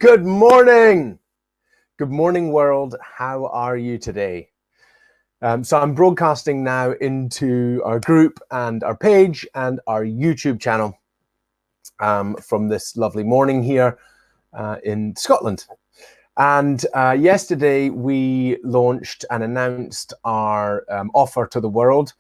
Good morning. Good morning, world. How are you today? So I'm broadcasting now into our group and our page and our YouTube channel from this lovely morning here in Scotland. And yesterday we launched and announced our offer to the world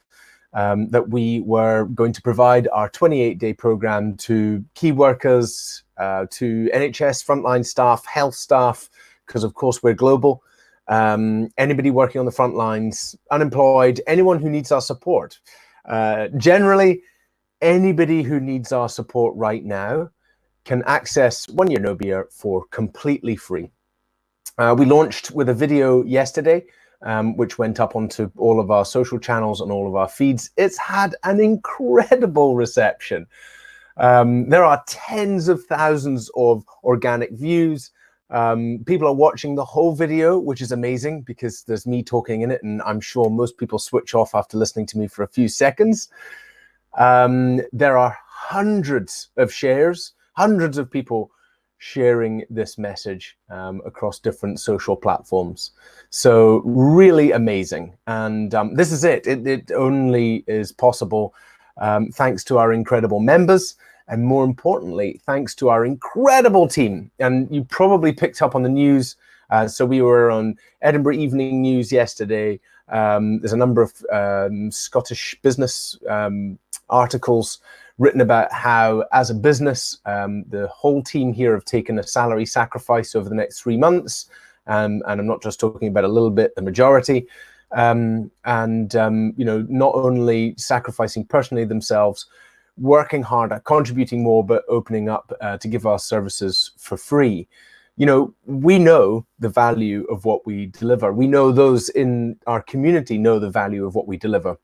that we were going to provide our 28-day program to key workers, to NHS frontline staff, health staff, because of course we're global. Anybody working on the front lines, unemployed, anyone who needs our support. Generally, anybody who needs our support right now can access One Year No Beer for completely free. We launched with a video yesterday, which went up onto all of our social channels and all of our feeds. It's had an incredible reception. There are tens of thousands of organic views. People are watching the whole video, which is amazing because there's me talking in it, and I'm sure most people switch off after listening to me for a few seconds. There are hundreds of shares, hundreds of people sharing this message across different social platforms. So really amazing. And this is it. It only is possible thanks to our incredible members, and more importantly, thanks to our incredible team. And you probably picked up on the news. So we were on Edinburgh Evening News yesterday. There's a number of Scottish business articles written about how, as a business, the whole team here have taken a salary sacrifice over the next 3 months. And I'm not just talking about a little bit, the majority. You know, not only sacrificing personally themselves, working harder, contributing more, but opening up to give our services for free. You know, we know the value of what we deliver. We know those in our community know the value of what we deliver.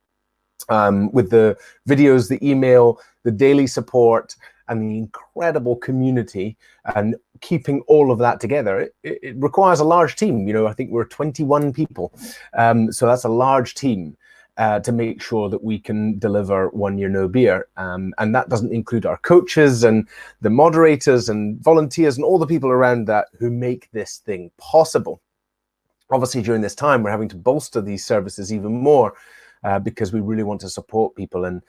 With the videos, the email, the daily support, and the incredible community, and keeping all of that together, it requires a large team. You know, I think we're 21 people. So that's a large team to make sure that we can deliver One Year No Beer. And that doesn't include our coaches and the moderators and volunteers and all the people around that who make this thing possible. Obviously, during this time, we're having to bolster these services even more because we really want to support people. And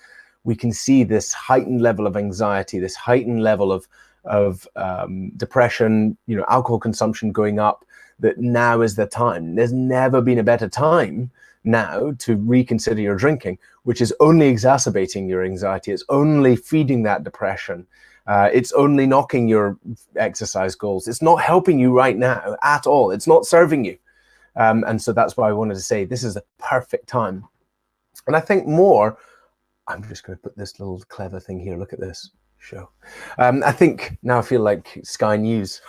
we can see this heightened level of anxiety, this heightened level of depression, you know, alcohol consumption going up, that now is the time. There's never been a better time now to reconsider your drinking, which is only exacerbating your anxiety. It's only feeding that depression. It's only knocking your exercise goals. It's not helping you right now at all. It's not serving you. And so that's why I wanted to say this is the perfect time. And I think more, I'm just going to put this little clever thing here. Look at this show. I think now I feel like Sky News.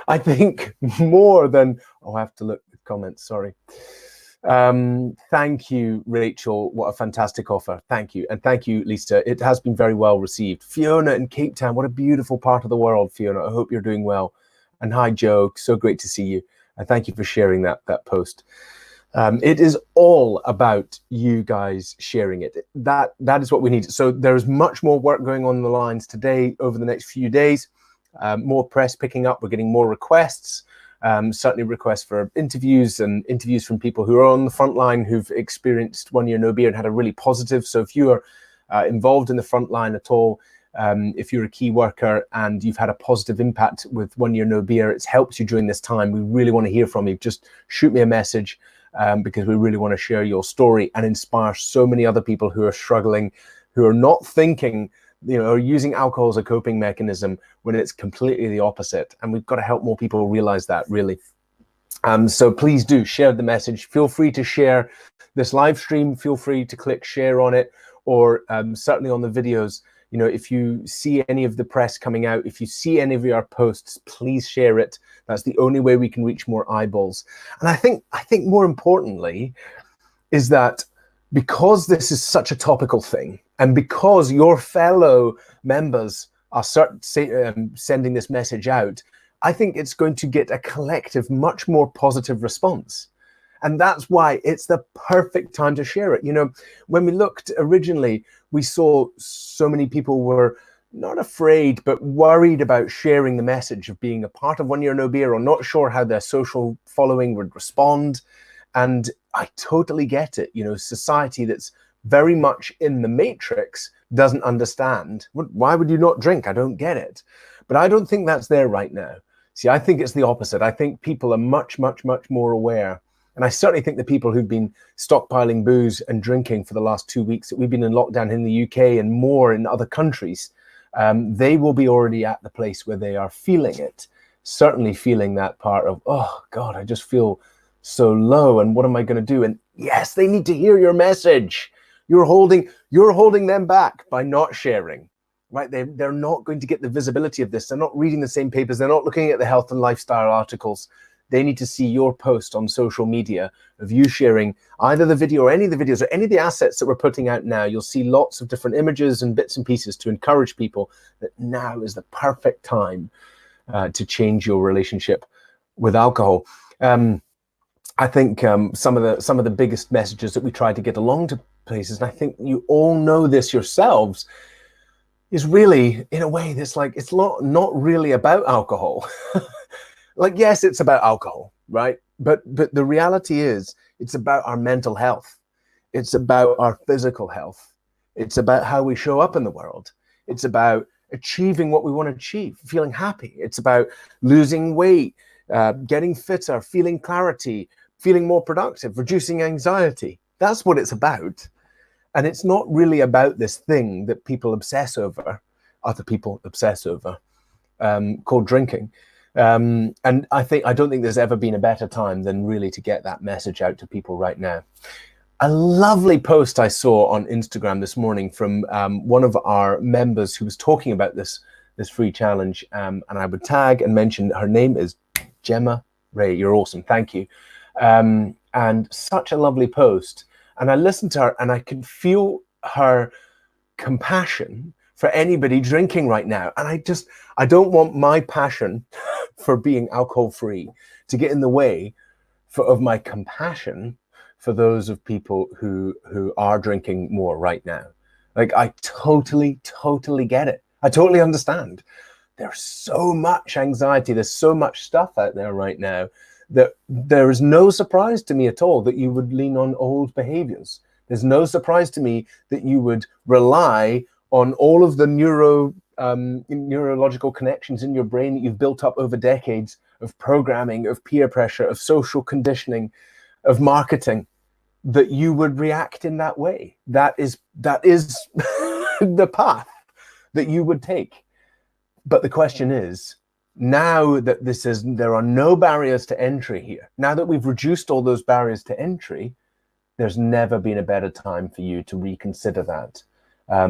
I think more than, I have to look at the comments, sorry. Thank you, Rachel. What a fantastic offer. Thank you. And thank you, Lisa. It has been very well received. Fiona in Cape Town, what a beautiful part of the world, Fiona. I hope you're doing well. And hi, Joe. So great to see you. And thank you for sharing that post. It is all about you guys sharing it. That is what we need. So there is much more work going on the lines today over the next few days. More press picking up. We're getting more requests. Certainly requests for interviews and interviews from people who are on the front line who've experienced One Year No Beer and had a really positive. So if you are involved in the front line at all, if you're a key worker and you've had a positive impact with One Year No Beer, it's helped you during this time, we really want to hear from you. Just shoot me a message because we really want to share your story and inspire so many other people who are struggling, who are not thinking, you know, are using alcohol as a coping mechanism when it's completely the opposite. And we've got to help more people realize that, really. So please do share the message. Feel free to share this live stream. Feel free to click share on it, or certainly on the videos. You know, if you see any of the press coming out, if you see any of our posts, please share it. That's the only way we can reach more eyeballs. And I think more importantly is that because this is such a topical thing, and because your fellow members are sending this message out, I think it's going to get a collective, much more positive response. And that's why it's the perfect time to share it. You know, when we looked originally, we saw so many people were not afraid, but worried about sharing the message of being a part of One Year No Beer, or not sure how their social following would respond. And I totally get it. You know, society that's very much in the matrix doesn't understand. Why would you not drink? I don't get it. But I don't think that's there right now. See, I think it's the opposite. I think people are much, much, much more aware. And I certainly think the people who've been stockpiling booze and drinking for the last 2 weeks that we've been in lockdown in the UK and more in other countries, they will be already at the place where they are feeling it. Certainly feeling that part of, oh God, I just feel so low, and what am I going to do? And yes, they need to hear your message. You're holding them back by not sharing, right? They're not going to get the visibility of this. They're not reading the same papers. They're not looking at the health and lifestyle articles. They need to see your post on social media of you sharing either the video or any of the videos or any of the assets that we're putting out now. You'll see lots of different images and bits and pieces to encourage people that now is the perfect time to change your relationship with alcohol. I think some of the biggest messages that we try to get along to places, and I think you all know this yourselves, is really, in a way, that's like, it's not really about alcohol. Like, yes, it's about alcohol, right? But the reality is, it's about our mental health. It's about our physical health. It's about how we show up in the world. It's about achieving what we want to achieve, feeling happy. It's about losing weight, getting fitter, feeling clarity, feeling more productive, reducing anxiety. That's what it's about. And it's not really about this thing that people obsess over, other people obsess over, called drinking. And I don't think there's ever been a better time than really to get that message out to people right now. A lovely post I saw on Instagram this morning from one of our members who was talking about this free challenge, and I would tag and mention her name is Gemma Ray. You're awesome, thank you. And such a lovely post. And I listened to her and I could feel her compassion for anybody drinking right now. And I don't want my passion for being alcohol free to get in the way of my compassion for those of people who are drinking more right now. Like, I totally get it. I totally understand. There's so much anxiety. There's so much stuff out there right now that there is no surprise to me at all that you would lean on old behaviors. There's no surprise to me that you would rely on all of the neurological connections in your brain that you've built up over decades of programming, of peer pressure, of social conditioning, of marketing, that you would react in that way. That is the path that you would take. But the question is, now that there are no barriers to entry here, now that we've reduced all those barriers to entry, there's never been a better time for you to reconsider that.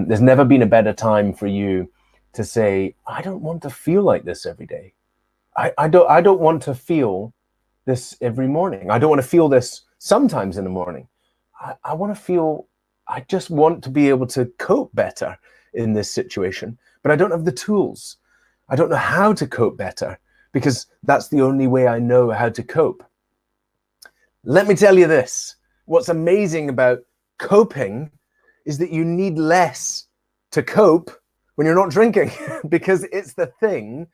There's never been a better time for you to say, I don't want to feel like this every day. I don't want to feel this every morning. I don't want to feel this sometimes in the morning. I just want to be able to cope better in this situation, but I don't have the tools. I don't know how to cope better, because that's the only way I know how to cope. Let me tell you this. What's amazing about coping is that you need less to cope when you're not drinking, because it's the thing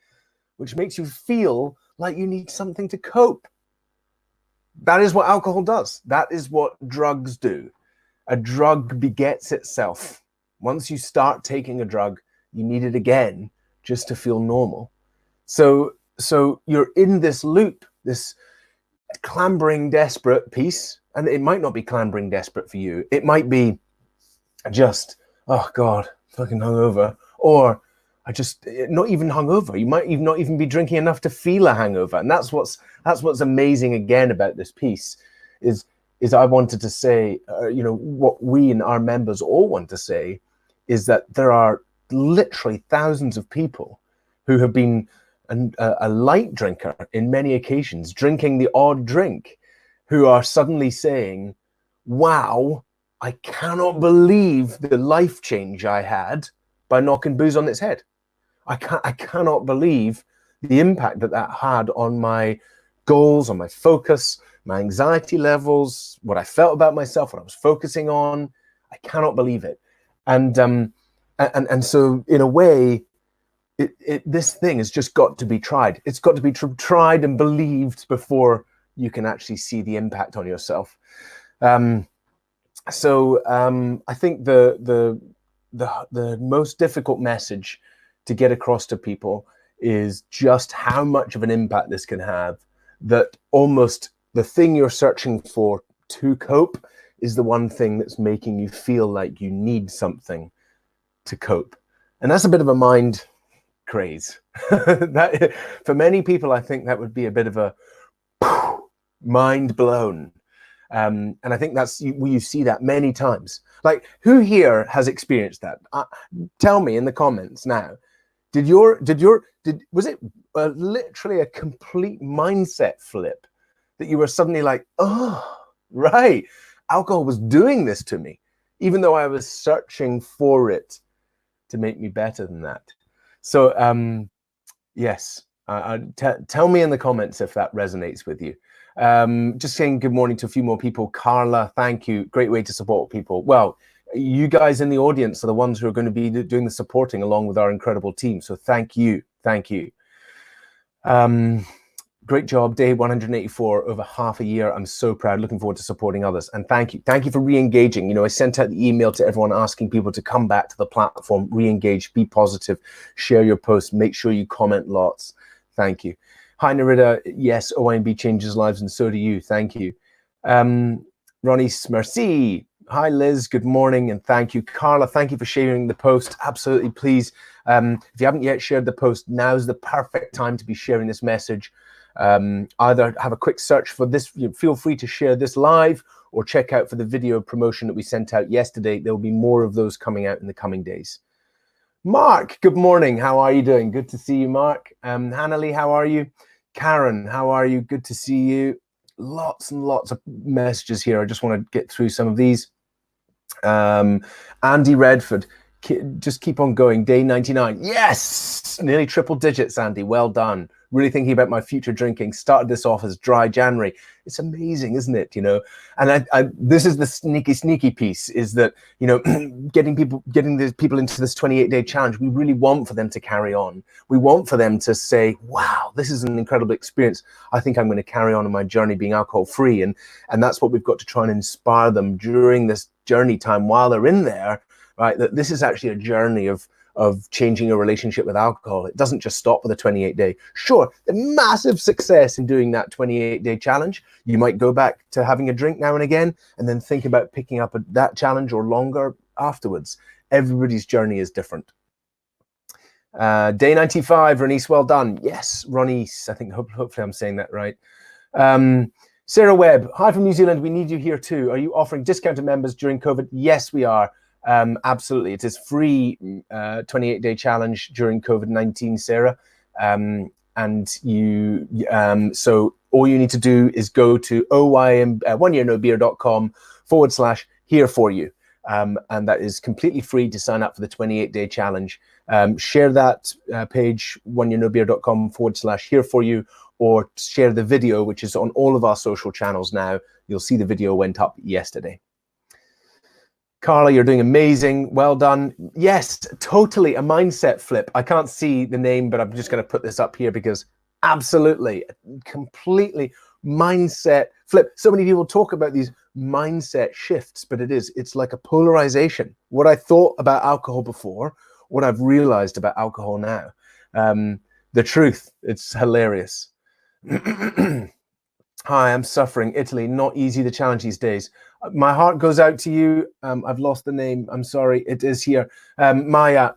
which makes you feel like you need something to cope. That is what alcohol does. That is what drugs do. A drug begets itself. Once you start taking a drug, you need it again just to feel normal. So you're in this loop, this clambering desperate piece, and it might not be clambering desperate for you. It might be just, oh God, fucking hungover, or I just not even hungover. You might even not even be drinking enough to feel a hangover. And that's what's amazing again about this piece is I wanted to say, what we and our members all want to say is that there are literally thousands of people who have been a light drinker in many occasions, drinking the odd drink, who are suddenly saying, wow, I cannot believe the life change I had by knocking booze on its head. I cannot believe the impact that had on my goals, on my focus, my anxiety levels, what I felt about myself, what I was focusing on. I cannot believe it. And And so in a way, this thing has just got to be tried. It's got to be tried and believed before you can actually see the impact on yourself. I think the most difficult message to get across to people is just how much of an impact this can have, that almost the thing you're searching for to cope is the one thing that's making you feel like you need something to cope. And that's a bit of a mind craze. That, for many people, I think that would be a bit of a mind blown. And I think that's you see that many times. Like, who here has experienced that? Tell me in the comments now. Was it literally a complete mindset flip that you were suddenly like, oh, right, alcohol was doing this to me, even though I was searching for it to make me better than that? So yes, tell me in the comments if that resonates with you. Just saying good morning to a few more people. Carla, thank you. Great way to support people. Well, you guys in the audience are the ones who are going to be doing the supporting along with our incredible team. So thank you. Thank you. Great job. Day 184, over half a year. I'm so proud. Looking forward to supporting others. And thank you. Thank you for re-engaging. You know, I sent out the email to everyone asking people to come back to the platform, re-engage, be positive, share your posts, make sure you comment lots. Thank you. Hi, Narita. Yes, OIMB changes lives, and so do you. Thank you. Ronnie Smercy. Hi, Liz. Good morning, and thank you. Carla, thank you for sharing the post. Absolutely, please. If you haven't yet shared the post, now's the perfect time to be sharing this message. Either have a quick search for this, feel free to share this live, or check out for the video promotion that we sent out yesterday. There will be more of those coming out in the coming days. Mark, good morning. How are you doing? Good to see you, Mark. Hannah Lee, how are you? Karen, how are you? Good to see you. Lots and lots of messages here. I just want to get through some of these. Andy Redford, just keep on going. Day 99. Yes, nearly triple digits, Andy. Well done. Really thinking about my future drinking. Started this off as dry January. It's amazing, isn't it? You know, and this is the sneaky piece, is that, you know, getting these people into this 28-day challenge, we really want for them to carry on. We want for them to say, wow, this is an incredible experience. I think I'm going to carry on my journey being alcohol free. And that's what we've got to try and inspire them during this journey time while they're in there, right? That this is actually a journey of changing your relationship with alcohol. It doesn't just stop with a 28-day. Sure, the massive success in doing that 28-day challenge, you might go back to having a drink now and again, and then think about picking up that challenge or longer afterwards. Everybody's journey is different. Day 95, Ronice, well done. Yes, Ronice, I think hopefully I'm saying that right. Sarah Webb, hi from New Zealand. We need you here too. Are you offering discount to members during COVID? Yes, we are. Absolutely. It is free 28-day challenge during COVID-19, Sarah. And you, so all you need to do is go to oneyearnobeer.com/here for you. And that is completely free to sign up for the 28-day challenge. Share that page, oneyearnobeer.com/here for you, or share the video, which is on all of our social channels now. You'll see the video went up yesterday. Carla, you're doing amazing. Well done. Yes, totally a mindset flip. I can't see the name, but I'm just going to put this up here because absolutely, completely mindset flip. So many people talk about these mindset shifts, but it's like a polarization. What I thought about alcohol before, what I've realized about alcohol now. The truth, it's hilarious. Hi, I'm suffering. Italy, not easy, the challenge these days. My heart goes out to you. I've lost the name. I'm sorry. It is here. Maya,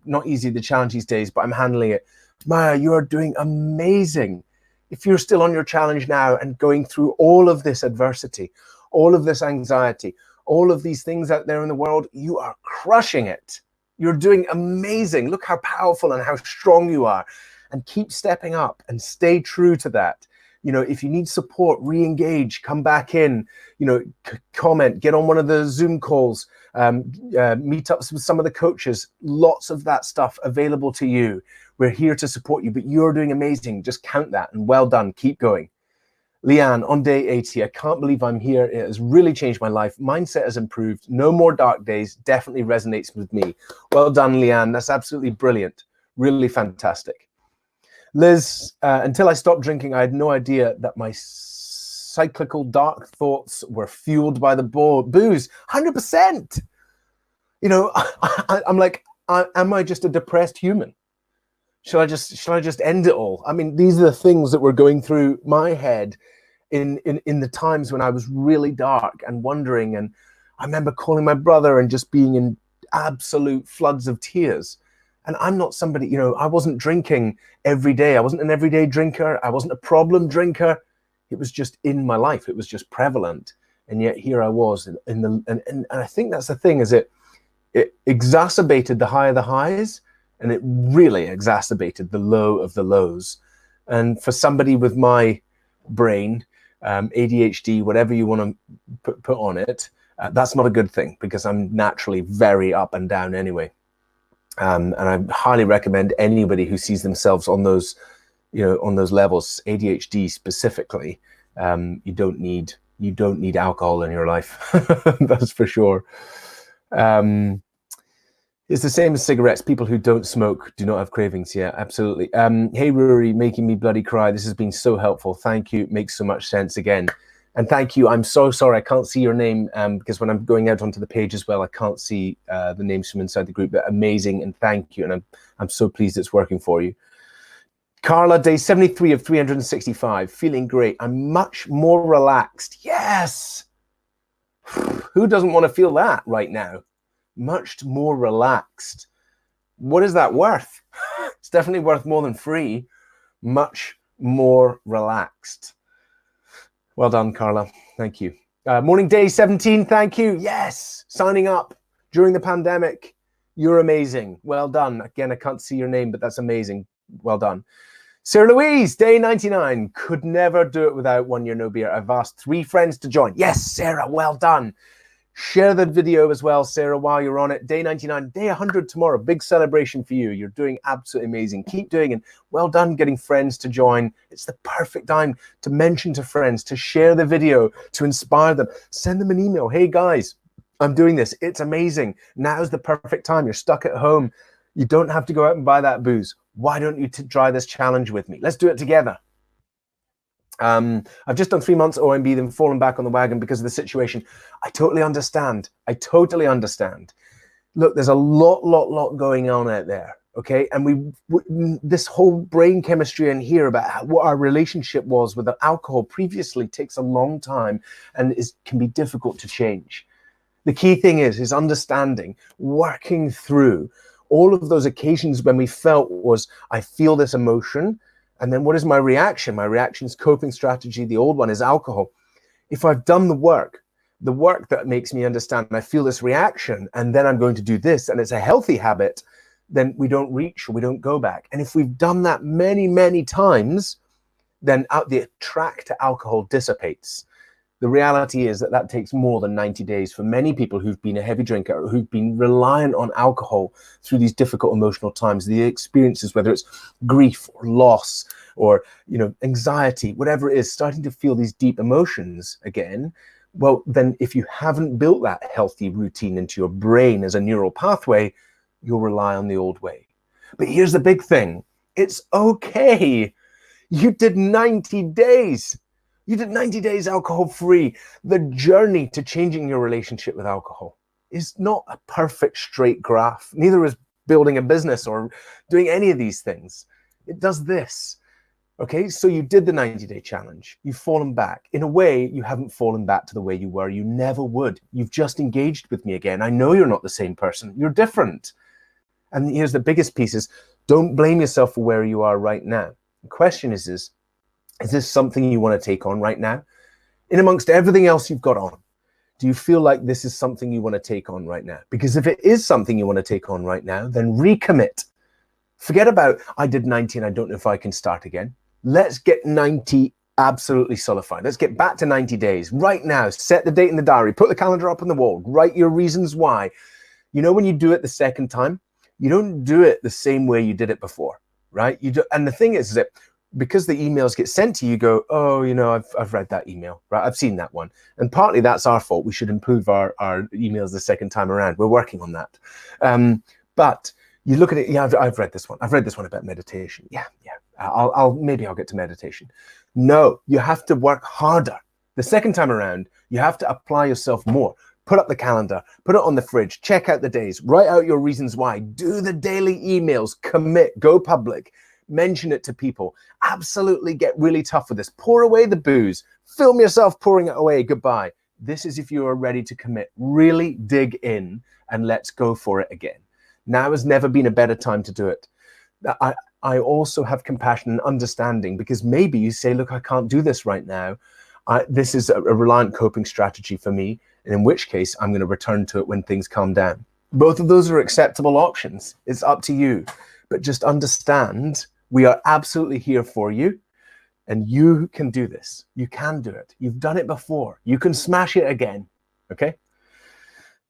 not easy, the challenge these days, but I'm handling it. Maya, you are doing amazing. If you're still on your challenge now and going through all of this adversity, all of this anxiety, all of these things out there in the world, you are crushing it. You're doing amazing. Look how powerful and how strong you are. And keep stepping up and stay true to that. You know, if you need support, re-engage, come back in, you know, comment, get on one of the Zoom calls, meet up with some of the coaches, lots of that stuff available to you. We're here to support you, but you're doing amazing. Just count that and well done. Keep going. Leanne, on day 80, I can't believe I'm here. It has really changed my life. Mindset has improved. No more dark days. Definitely resonates with me. Well done, Leanne. That's absolutely brilliant. Really fantastic. Liz, until I stopped drinking, I had no idea that my cyclical dark thoughts were fueled by the booze. 100%. You know, I'm like, am I just a depressed human? Shall I just end it all? I mean, these are the things that were going through my head in the times when I was really dark and wondering. And I remember calling my brother and just being in absolute floods of tears. And I'm not somebody, you know, I wasn't drinking every day. I wasn't an everyday drinker. I wasn't a problem drinker. It was just in my life. It was just prevalent. And yet here I was and I think that's the thing, is it exacerbated the high of the highs, and it really exacerbated the low of the lows. And for somebody with my brain, ADHD, whatever you want to put on it, that's not a good thing, because I'm naturally very up and down anyway. And I highly recommend anybody who sees themselves on those, you know, on those levels, ADHD specifically, you don't need alcohol in your life. That's for sure. It's the same as cigarettes. People who don't smoke do not have cravings. Yeah, absolutely. Hey, Rory, making me bloody cry. This has been so helpful. Thank you. Makes so much sense again. And thank you. I'm so sorry I can't see your name because when I'm going out onto the page as well, I can't see the names from inside the group. But amazing, and thank you. And I'm so pleased it's working for you. Carla, day 73 of 365. Feeling great. I'm much more relaxed. Yes. Who doesn't want to feel that right now? Much more relaxed. What is that worth? It's definitely worth more than free. Much more relaxed. Well done, Carla. Thank you. Morning day 17. Thank you. Yes. Signing up during the pandemic. You're amazing. Well done. Again, I can't see your name, but that's amazing. Well done. Sarah Louise, day 99. Could never do it without 1 year no beer. I've asked 3 friends to join. Yes, Sarah, well done. Share the video as well, Sarah, while you're on it. Day 99, day 100 tomorrow. Big celebration for you. You're doing absolutely amazing. Keep doing it. Well done getting friends to join. It's the perfect time to mention to friends, to share the video, to inspire them. Send them an email. Hey, guys, I'm doing this. It's amazing. Now's the perfect time. You're stuck at home. You don't have to go out and buy that booze. Why don't you try this challenge with me? Let's do it together. I've just done 3 months OMB, then fallen back on the wagon because of the situation. I totally understand. I totally understand. Look, there's a lot going on out there, okay? And this whole brain chemistry in here about what our relationship was with alcohol previously takes a long time and can be difficult to change. The key thing is understanding, working through all of those occasions when we felt was, I feel this emotion, and then what is my reaction? My reaction is coping strategy. The old one is alcohol. If I've done the work that makes me understand, I feel this reaction, and then I'm going to do this, and it's a healthy habit, then we don't reach or we don't go back. And if we've done that many times, then the track to alcohol dissipates. The reality is that takes more than 90 days for many people who've been a heavy drinker, or who've been reliant on alcohol through these difficult emotional times, the experiences, whether it's grief or loss or, you know, anxiety, whatever it is, starting to feel these deep emotions again. Well, then if you haven't built that healthy routine into your brain as a neural pathway, you'll rely on the old way. But here's the big thing. It's okay. You did 90 days. You did 90 days alcohol free. The journey to changing your relationship with alcohol is not a perfect straight graph. Neither is building a business or doing any of these things. It does this. Okay, so you did the 90-day challenge. You've fallen back. In a way, you haven't fallen back to the way you were. You never would. You've just engaged with me again. I know you're not the same person. You're different. And here's the biggest piece is, don't blame yourself for where you are right now. The question is this something you want to take on right now? In amongst everything else you've got on, do you feel like this is something you want to take on right now? Because if it is something you want to take on right now, then recommit. Forget about, I did 90 and I don't know if I can start again. Let's get 90 absolutely solidified. Let's get back to 90 days right now. Set the date in the diary, put the calendar up on the wall, write your reasons why. You know, when you do it the second time, you don't do it the same way you did it before, right? And the thing is that because the emails get sent to you, go, oh, you know, I've read that email, right? I've seen that one. And partly that's our fault. We should improve our emails the second time around. We're working on that. But you look at it, yeah, I've read this one. I've read this one about meditation. Yeah. Maybe I'll get to meditation. No, you have to work harder. The second time around, you have to apply yourself more. Put up the calendar, put it on the fridge, check out the days, write out your reasons why, do the daily emails, commit, go public, mention it to people. Absolutely get really tough with this. Pour away the booze, film yourself pouring it away, goodbye. This is if you are ready to commit. Really dig in and let's go for it again. Now has never been a better time to do it. I also have compassion and understanding, because maybe you say, look, I can't do this right now. This is a reliant coping strategy for me, and in which case I'm going to return to it when things calm down. Both of those are acceptable options. It's up to you. But just understand, we are absolutely here for you, and you can do this. You can do it. You've done it before. You can smash it again. Okay?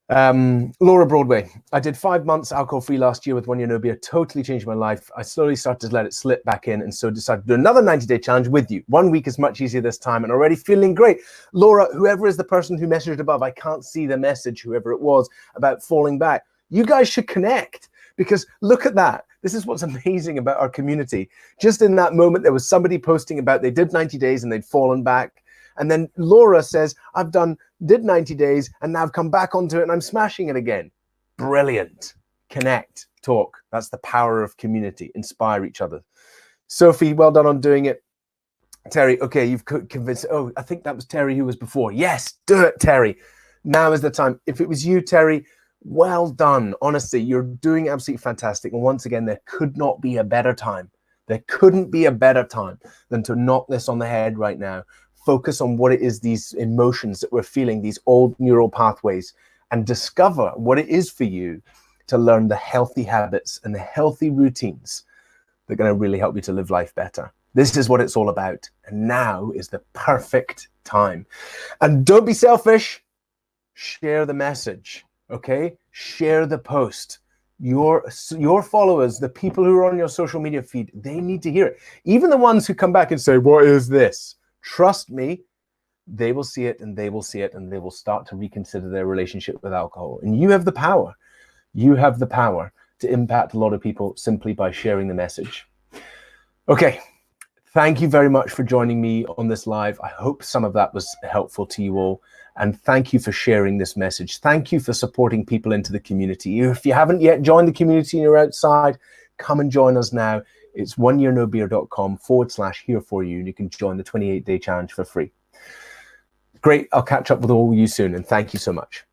Laura Broadway, I did 5 months alcohol-free last year with 1 year no beer. Totally changed my life. I slowly started to let it slip back in, and so decided to do another 90-day challenge with you. 1 week is much easier this time and already feeling great. Laura, whoever is the person who messaged above, I can't see the message, whoever it was, about falling back. You guys should connect, because look at that. This is what's amazing about our community. Just in that moment, there was somebody posting about they did 90 days and they'd fallen back. And then Laura says, did 90 days and now I've come back onto it and I'm smashing it again. Brilliant. Connect, talk. That's the power of community. Inspire each other. Sophie, well done on doing it. Terry, okay, you've convinced. Oh, I think that was Terry who was before. Yes, do it, Terry. Now is the time. If it was you, Terry, well done. Honestly, you're doing absolutely fantastic. And once again, there could not be a better time. There couldn't be a better time than to knock this on the head right now. Focus on what it is, these emotions that we're feeling, these old neural pathways, and discover what it is for you to learn the healthy habits and the healthy routines that are going to really help you to live life better. This is what it's all about. And now is the perfect time. And don't be selfish. Share the message, okay? Share the post. Your followers, the people who are on your social media feed, they need to hear it. Even the ones who come back and say, what is this? Trust me, they will see it and they will see it and they will start to reconsider their relationship with alcohol. And you have the power. You have the power to impact a lot of people simply by sharing the message. Okay. Thank you very much for joining me on this live. I hope some of that was helpful to you all. And thank you for sharing this message. Thank you for supporting people into the community. If you haven't yet joined the community and you're outside, come and join us now. It's oneyearnobeer.com/here for you. And you can join the 28-day challenge for free. Great. I'll catch up with all of you soon. And thank you so much.